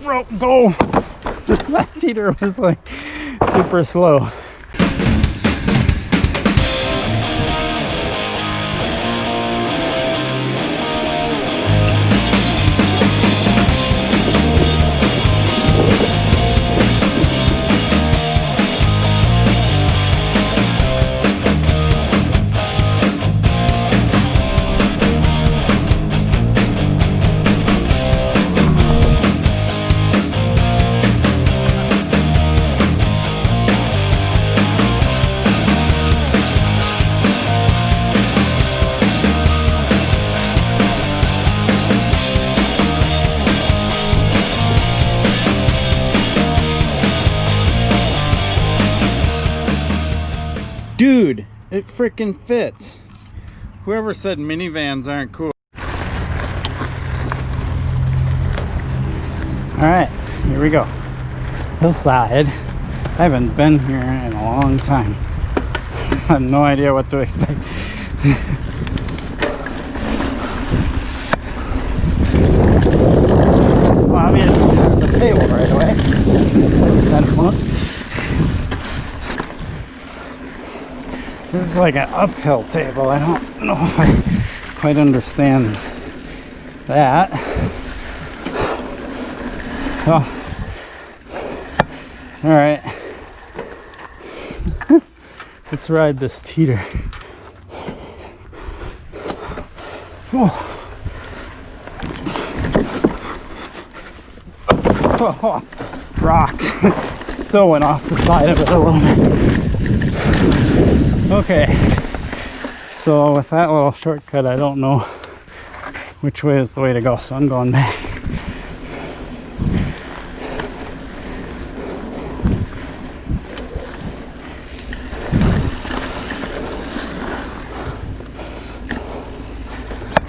rope, go. That teeter was like super slow. Dude, it freaking fits. Whoever said minivans aren't cool. Alright, here we go. Hillside. I haven't been here in a long time. I have no idea what to expect. Well, obviously there's a table right away. That's kind of fun. This is like an uphill table. I don't know if I quite understand that. Oh. All right. Let's ride this teeter. Oh. Oh. Rock. Still went off the side of it a little bit. Okay, so with that little shortcut, I don't know which way is the way to go, so I'm going back.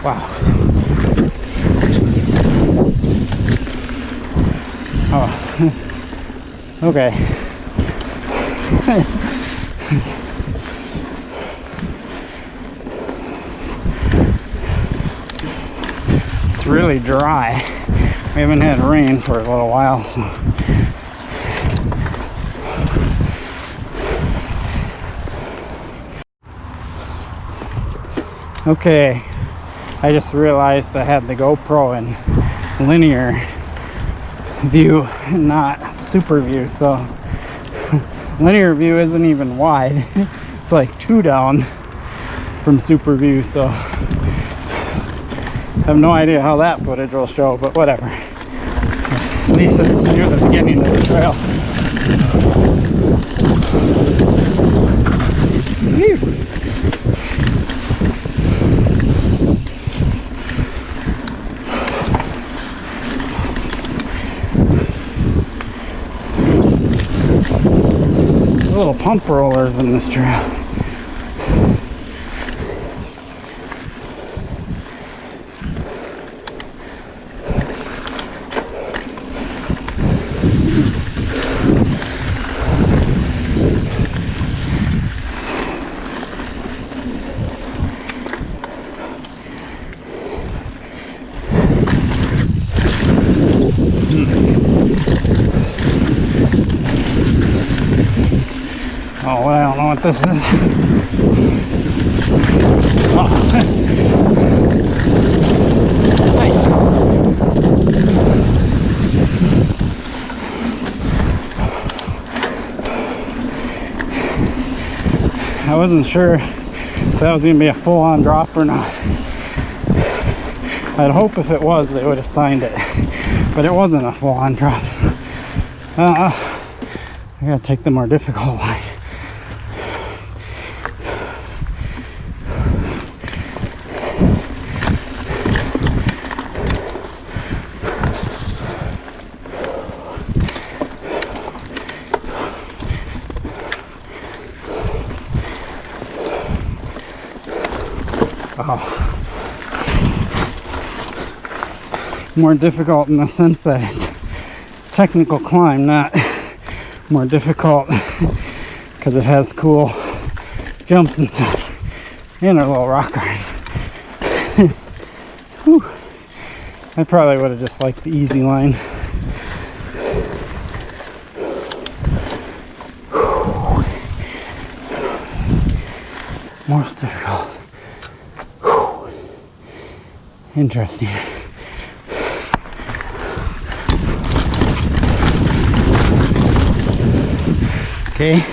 Wow. Oh, okay. It's really dry. We haven't had rain for a little while, so okay. I just realized I had the GoPro in linear view and not super view, so linear view isn't even wide. It's like 2 down from super view, so I have no idea how that footage will show, but whatever. At least it's near the beginning of the trail. Whew. Little pump rollers in this trail. Oh, well, I don't know what this is. Oh. Nice. I wasn't sure if that was going to be a full-on drop or not. I'd hope if it was, they would have signed it. But it wasn't a full-on drop. I gotta take the more difficult line. Oh. More difficult in the sense that it's a technical climb, not more difficult because it has cool jumps and stuff and a little rock garden. I probably would have just liked the easy line More obstacles. Whew. Interesting. Okay.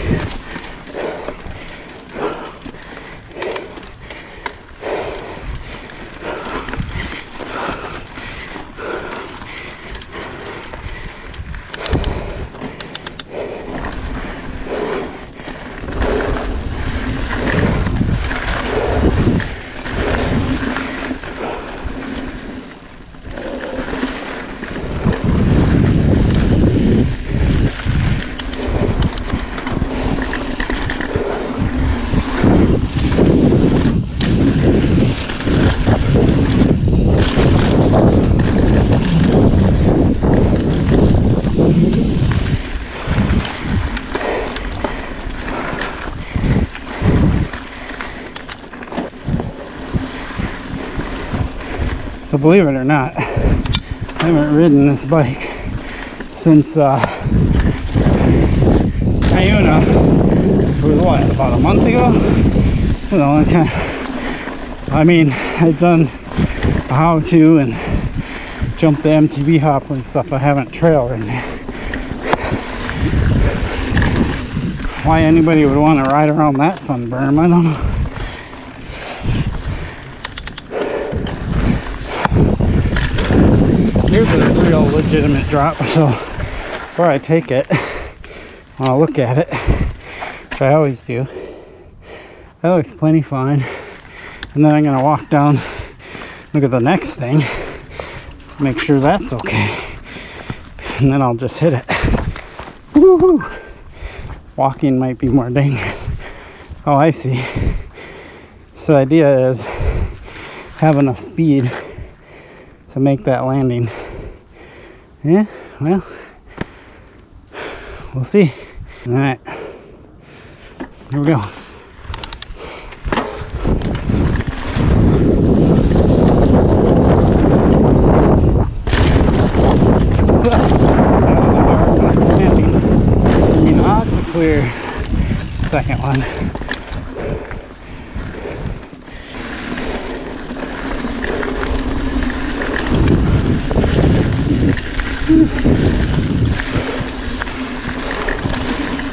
So believe it or not, I haven't ridden this bike since Cuyuna, which was what, about a month ago? You know, I mean, I've done a how-to and jumped the MTB hopper and stuff. I haven't trail ridden it. Why anybody would want to ride around that fun berm, I don't know. Here's a real legitimate drop, so before I take it, I'll look at it, which I always do. That looks plenty fine. And then I'm going to walk down, look at the next thing, to make sure that's okay. And then I'll just hit it. Woohoo! Walking might be more dangerous. Oh, I see. So the idea is have enough speed to make that landing. Yeah, well, we'll see. All right, here we go. I mean, not to clear the second one.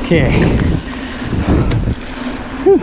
Okay. Whew.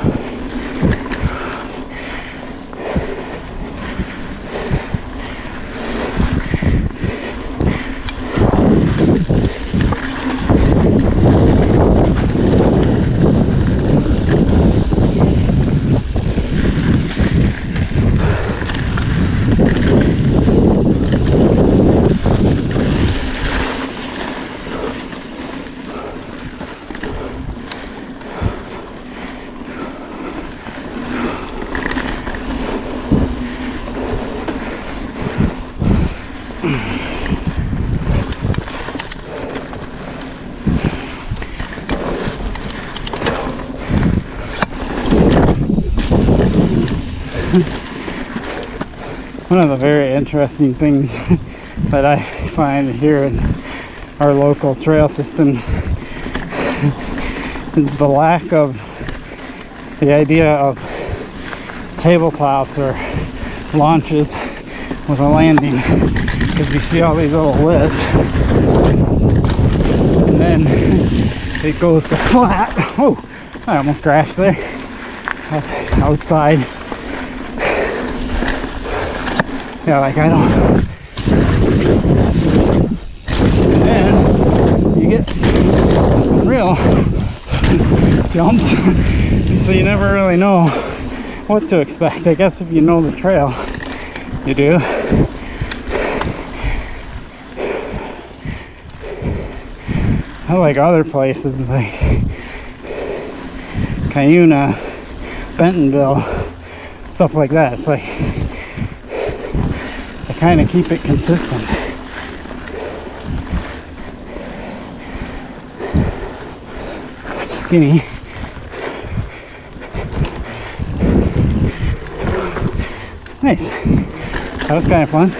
One of the very interesting things that I find here in our local trail systems is the lack of the idea of tabletops or launches with a landing, because you see all these little lifts and then it goes to flat. Oh, I almost crashed there outside. Yeah, like I don't. And you get some real jumps, and so you never really know what to expect. I guess if you know the trail, you do. I like other places like Cuyuna, Bentonville, stuff like that. It's like I kind of keep it consistent. Skinny. Nice. That was kind of fun.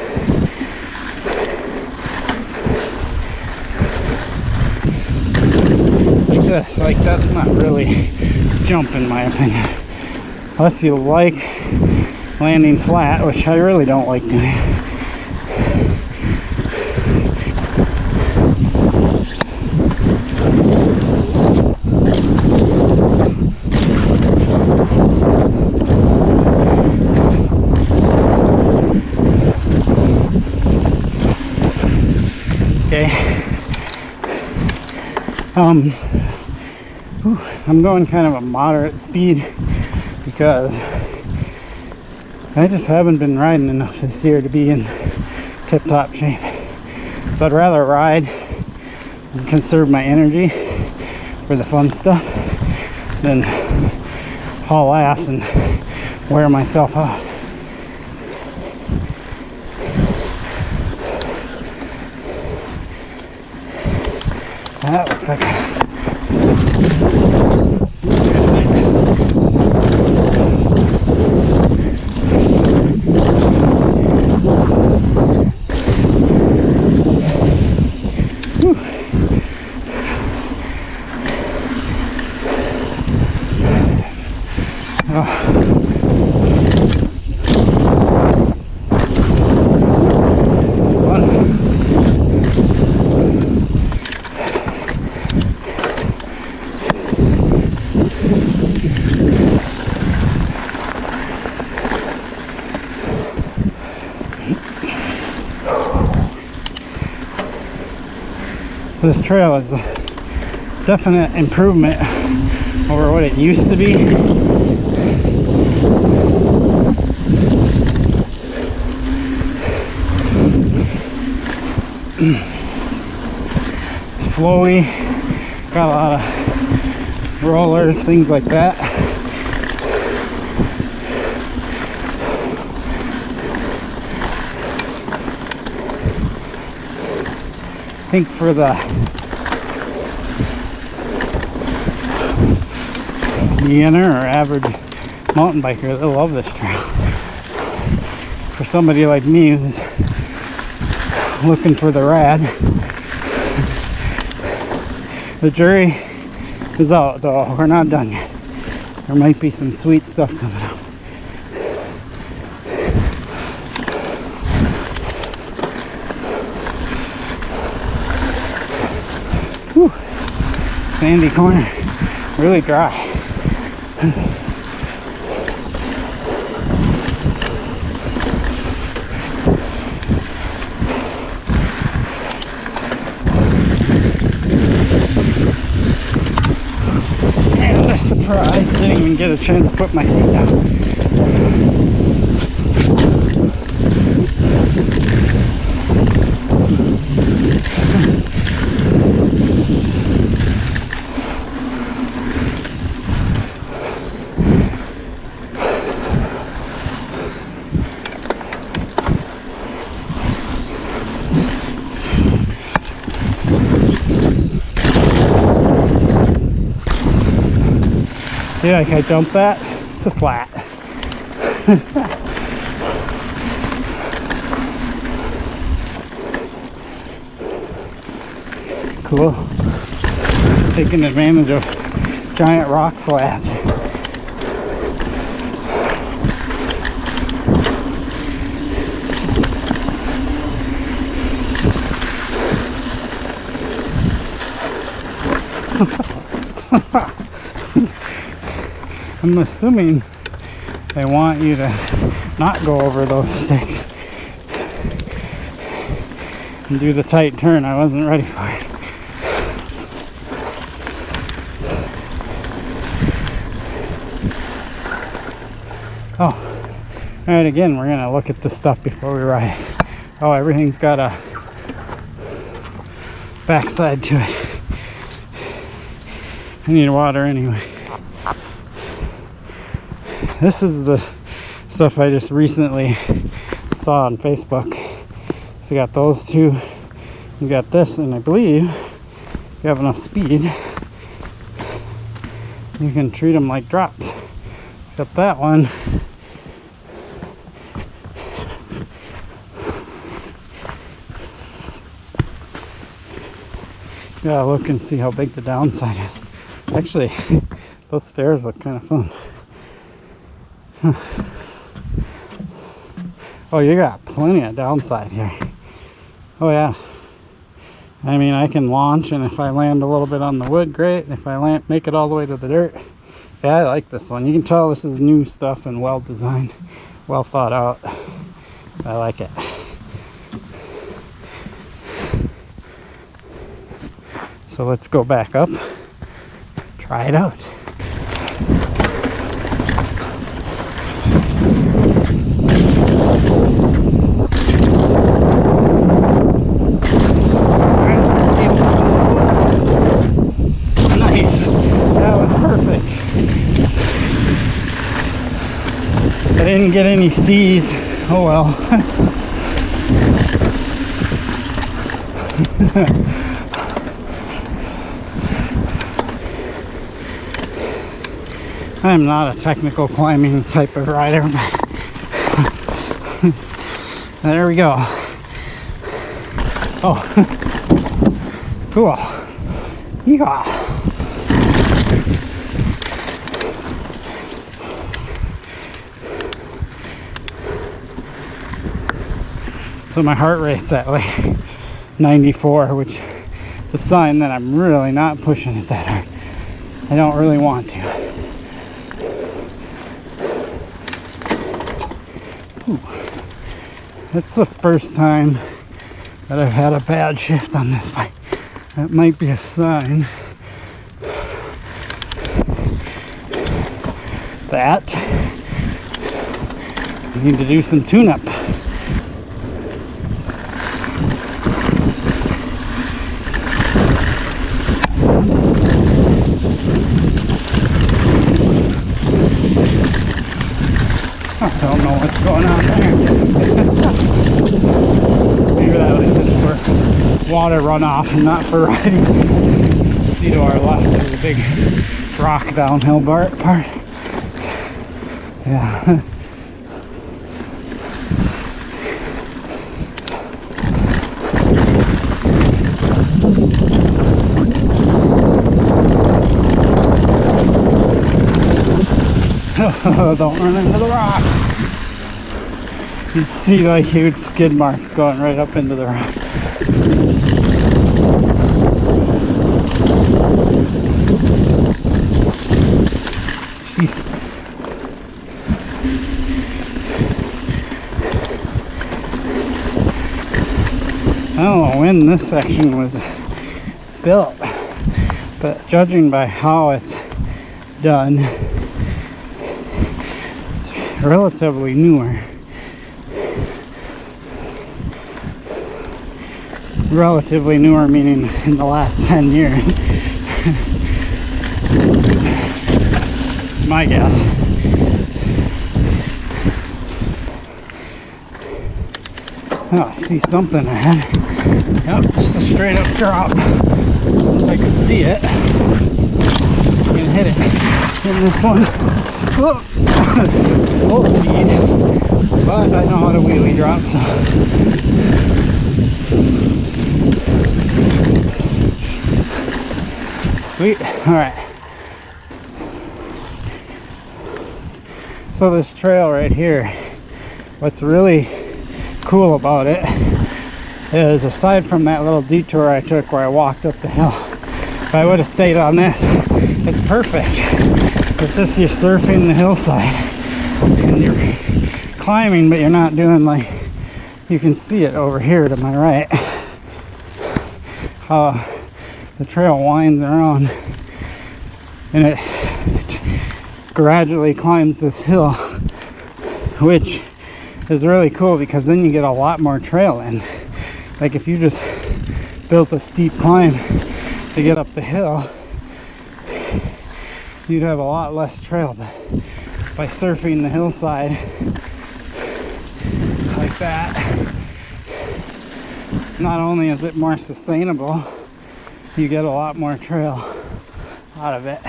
Like this, like that's not really a jump in my opinion. unless you like landing flat, which I really don't like doing. I'm going kind of a moderate speed because I just haven't been riding enough this year to be in tip-top shape. So I'd rather ride and conserve my energy for the fun stuff than haul ass and wear myself out. That looks like this trail is a definite improvement over what it used to be. Flowy, got a lot of rollers, things like that. I think for the beginner or average mountain biker, they'll love this trail. For somebody like me who's looking for the rad, the jury is out though. We're not done yet. There might be some sweet stuff coming up. Whew. Sandy corner, really dry. And a surprise, didn't even get a chance to put my seat down. Yeah, can I dump that? It's a flat. Cool. Taking advantage of giant rock slabs. I'm assuming they want you to not go over those sticks and do the tight turn. I wasn't ready for it. Oh, alright, again, we're gonna look at this stuff before we ride it. Oh, everything's got a backside to it. I need water anyway. This is the stuff I just recently saw on Facebook. So you got those two, you got this, and I believe if you have enough speed, you can treat them like drops. Except that one, yeah, look and see how big the downside is. Actually, those stairs look kind of fun. Oh, you got plenty of downside here. Oh yeah. I mean, I can launch, and if I land a little bit on the wood, great. If I make it all the way to the dirt, yeah, I like this one. You can tell this is new stuff and well designed, well thought out. I like it. So let's go back up, try it out. Nice, that was perfect. I didn't get any stees. Oh well. I'm not a technical climbing type of rider, but there we go. Oh, cool. Yeehaw. So my heart rate's at like 94, which is a sign that I'm really not pushing it that hard. I don't really want to. Ooh. That's the first time that I've had a bad shift on this bike. That might be a sign that I need to do some tune-up. I don't know what's going on there. Maybe that was just for water runoff and not for riding. See, to our left there's a big rock downhill part. Yeah. Don't run into the rock. You see like huge skid marks going right up into the rock. Jeez. I don't know when this section was built, but judging by how it's done, it's relatively newer. Relatively newer meaning in the last 10 years. It's my guess. Oh, I see something ahead. Yep, just a straight up drop. Since I could see it, I'm gonna hit it in this one. Whoa. Slow speed, but I know how to wheelie drop, so. Sweet. All right. So this trail right here, what's really cool about it is, aside from that little detour I took where I walked up the hill, if I would have stayed on this, it's perfect. It's just you're surfing the hillside and you're climbing, but you're not doing like, you can see it over here to my right, how the trail winds around and it gradually climbs this hill, which is really cool because then you get a lot more trail in. Like if you just built a steep climb to get up the hill, you'd have a lot less trail. But by surfing the hillside like that, not only is it more sustainable, you get a lot more trail out of it.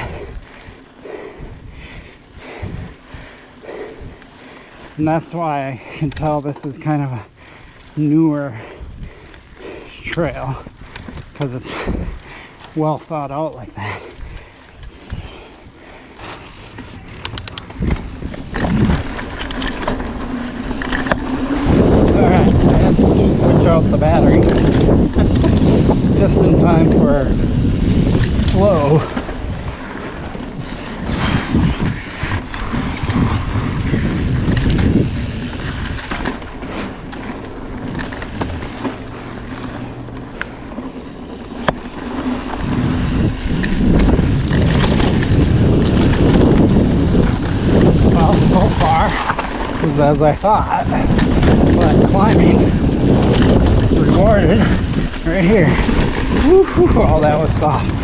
And that's why I can tell this is kind of a newer trail, because it's well thought out like that. out the battery just in time for flow. Well, so far, this is as I thought, but climbing rewarded right here. Woo-hoo, oh, that was soft.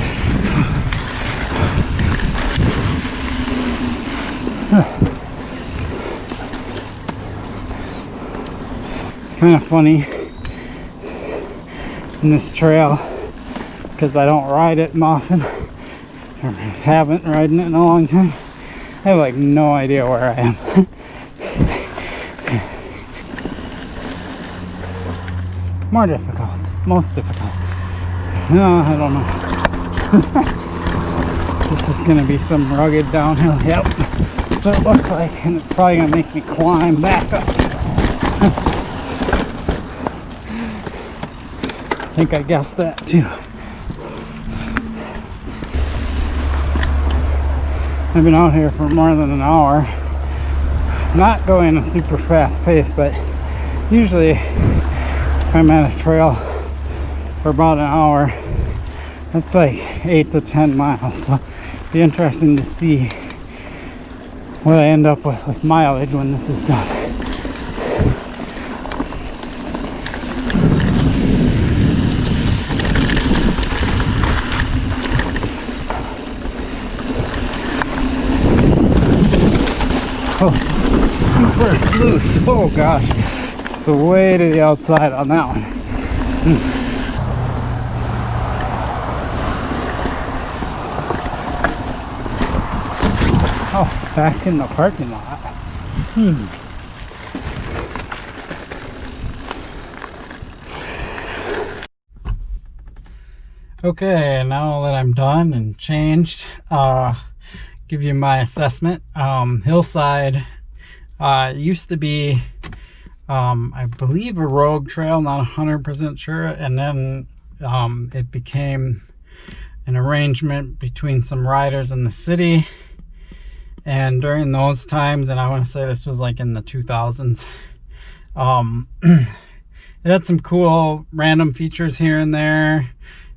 Kind of funny in this trail because I don't ride it often, or haven't ridden it in a long time. I have like no idea where I am. More difficult, most difficult. No, I don't know. This is gonna be some rugged downhill. Yep, that's what it looks like, and it's probably gonna make me climb back up. I think I guessed that too. I've been out here for more than an hour, not going a super fast pace, but usually if I'm at a trail for about an hour, that's like 8 to 10 miles. So it'll be interesting to see what I end up with mileage when this is done. Oh, super loose. Oh gosh, it's the way to the outside on that one. Oh, back in the parking lot. Okay, now that I'm done and changed, give you my assessment. Hillside used to be, I believe, a rogue trail, not 100% sure, and then it became an arrangement between some riders in the city. And during those times, and I want to say this was like in the 2000s, it had some cool random features here and there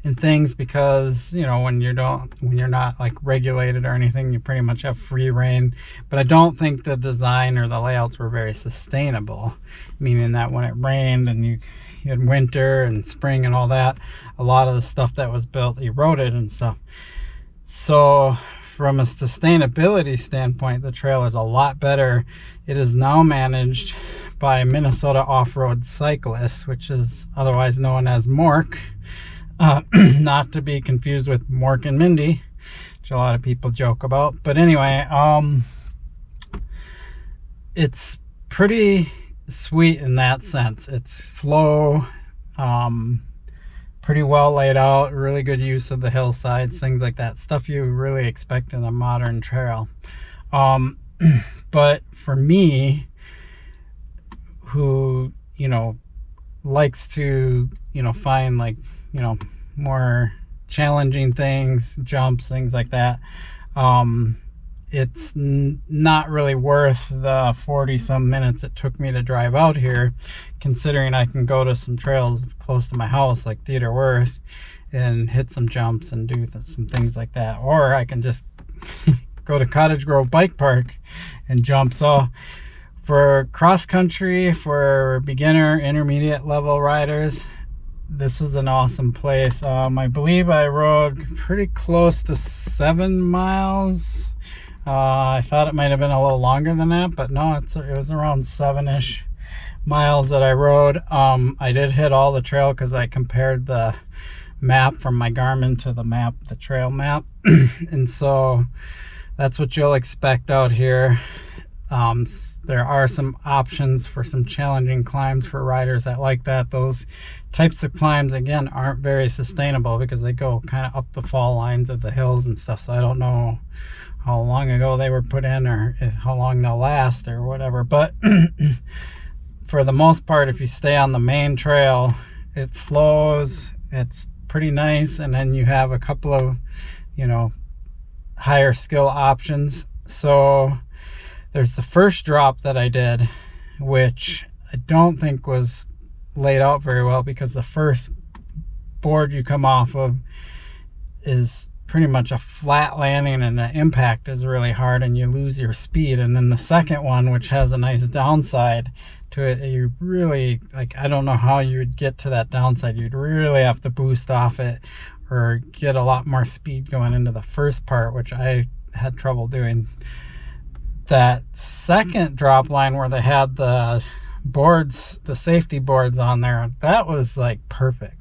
and things, because you know, when you're not like regulated or anything, you pretty much have free reign. But I don't think the design or the layouts were very sustainable, meaning that when it rained and you had winter and spring and all that, a lot of the stuff that was built eroded and stuff. So from a sustainability standpoint, the trail is a lot better. It is now managed by Minnesota Off-Road Cyclists, which is otherwise known as MORC. Not to be confused with Mork and Mindy, which a lot of people joke about. But anyway, it's pretty sweet in that sense. It's flow, pretty well laid out, really good use of the hillsides, things like that, stuff you really expect in a modern trail. But for me, who, you know, likes to, you know, find like, you know, more challenging things, jumps, things like that, it's not really worth the 40 some minutes it took me to drive out here, considering I can go to some trails close to my house like Theodore Worth and hit some jumps and do some things like that, or I can just go to Cottage Grove Bike Park and jump. So for cross country, for beginner, intermediate level riders, this is an awesome place. I believe I rode pretty close to 7 miles. I thought it might have been a little longer than that, but no, it was around 7-ish miles that I rode. I did hit all the trail because I compared the map from my Garmin to the map, the trail map. And so that's what you'll expect out here. There are some options for some challenging climbs for riders that like that. Those types of climbs, again, aren't very sustainable because they go kind of up the fall lines of the hills and stuff. So I don't know how long ago they were put in or how long they'll last or whatever. But for the most part, if you stay on the main trail, it flows, it's pretty nice, and then you have a couple of, you know, higher skill options. So there's the first drop that I did, which I don't think was laid out very well, because the first board you come off of is pretty much a flat landing, and the impact is really hard and you lose your speed. And then the second one, which has a nice downside to it, you really, like, I don't know how you would get to that downside. You'd really have to boost off it or get a lot more speed going into the first part, which I had trouble doing. That second drop line where they had the boards, the safety boards on there, that was like perfect.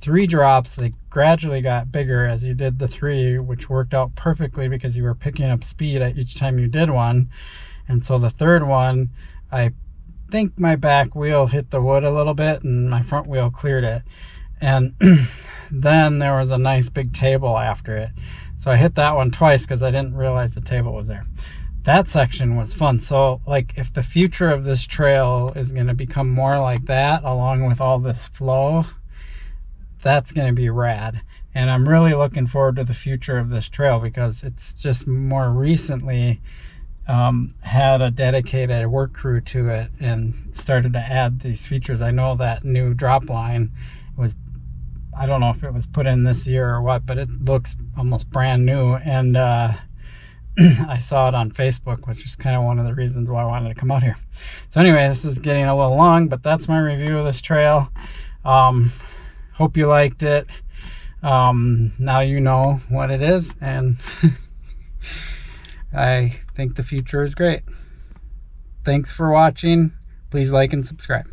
3 drops, they gradually got bigger as you did the 3, which worked out perfectly because you were picking up speed at each time you did one. And so the third one, I think my back wheel hit the wood a little bit and my front wheel cleared it. And then there was a nice big table after it. So I hit that one twice because I didn't realize the table was there. That section was fun. So like, if the future of this trail is going to become more like that, along with all this flow, that's going to be rad. And I'm really looking forward to the future of this trail, because it's just more recently had a dedicated work crew to it and started to add these features. I know that new drop line was, I don't know if it was put in this year or what, but it looks almost brand new. And I saw it on Facebook, which is kind of one of the reasons why I wanted to come out here. So anyway, this is getting a little long, but that's my review of this trail. Hope you liked it. Now you know what it is, and I think the future is great. Thanks for watching. Please like and subscribe.